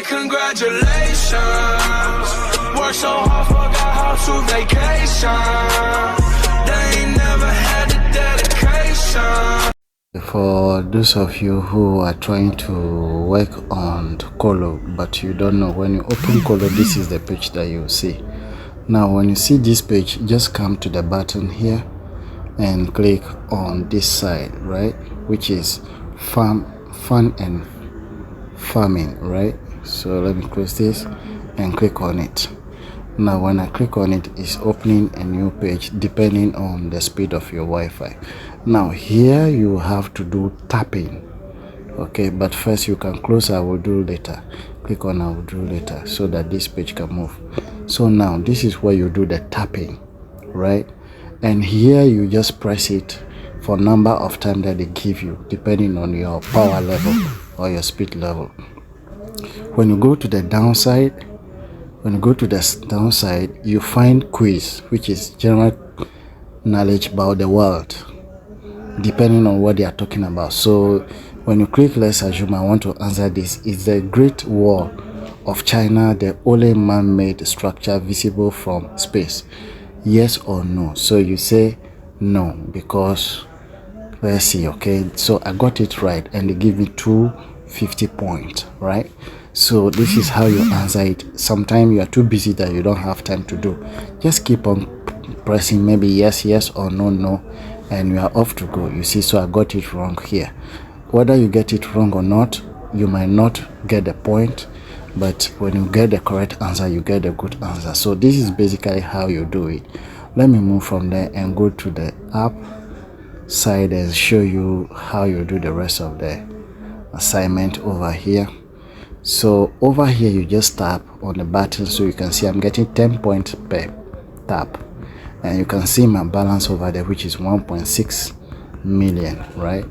Congratulations. Work so hard, forgot how to vacation. They ain't never had the dedication. For those of you who are trying to work on Colo but you don't know, when you open Colo, this is the page that you see. Now when you see this page, just come to the button here and click on this side, right, which is fun and farming, right? So let me close this and click on it. Now when I click on it, it's opening a new page depending on the speed of your Wi-Fi. Now here you have to do tapping, okay, but first you can close I will do later. Click on I will do later so that this page can move. So now this is where you do the tapping, right? And here you just press it for number of time that they give you depending on your power level or your speed level. When you go to the downside, you find quiz, which is general knowledge about the world depending on what they are talking about. So when you click, let's assume I want to answer this. Is the Great Wall of China the only man-made structure visible from space? Yes or no? So you say no because let's see, okay, so I got it right and they give me 250 points, right? So this is how you answer it. Sometimes you are too busy that you don't have time to do. Just keep on pressing maybe yes or no, and you are off to go. You see, so I got it wrong here. Whether you get it wrong or not, you might not get the point, but when you get the correct answer, you get a good answer. So this is basically how you do it. Let me move from there and go to the app side and show you how you do the rest of the assignment over here. So over here you just tap on the button, so you can see I'm getting 10 points per tap, and you can see my balance over there, which is 1.6 million, right?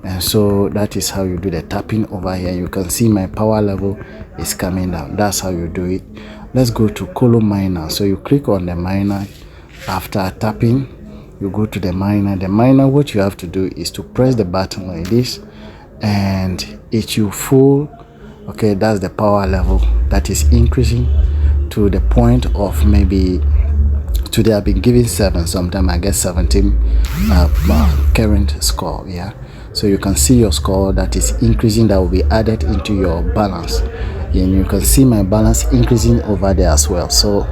And so that is how you do the tapping over here. You can see my power level is coming down. That's how you do it. Let's go to Colo Miner. So you click on the miner. After tapping, you go to the miner. The miner, what you have to do is to press the button like this and it will full. Okay, that's the power level that is increasing to the point of maybe today I've been giving 7, sometime I get 17 current score. Yeah, so you can see your score that is increasing, that will be added into your balance, and you can see my balance increasing over there as well. So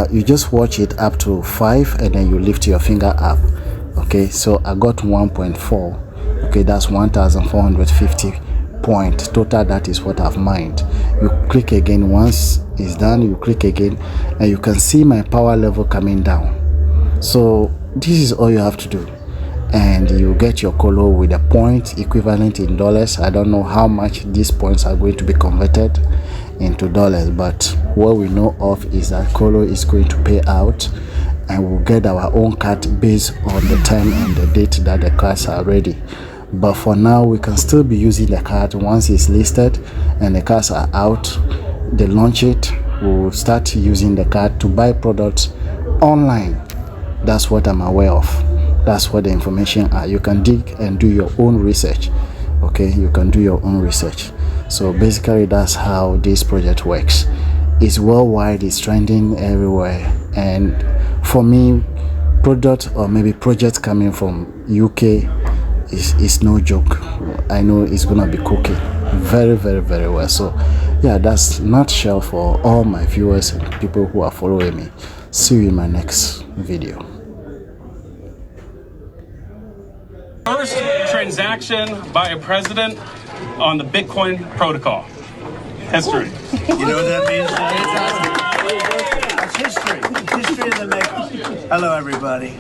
you just watch it up to 5 and then you lift your finger up. Okay, so I got 1.4. okay, that's 1450 point total. That is what I've mined. You click again. Once it's done, you click again and you can see my power level coming down. So this is all you have to do, and you get your Colo with a point equivalent in dollars. I don't know how much these points are going to be converted into dollars, but what we know of is that Colo is going to pay out and we'll get our own card based on the time and the date that the cards are ready. But for now, we can still be using the card. Once it's listed and the cards are out, they launch it, we'll start using the card to buy products online. That's what I'm aware of. That's what the information are. You can dig and do your own research. Okay, you can do your own research. So basically that's how this project works. It's worldwide, it's trending everywhere, and for me, product or maybe projects coming from UK is no joke. I know it's gonna be cooking very well. So yeah, that's nutshell for all my viewers and people who are following me. See you in my next video. First transaction by a president on the Bitcoin protocol. History. You know what that means? That's history. History in the making. Hello, everybody.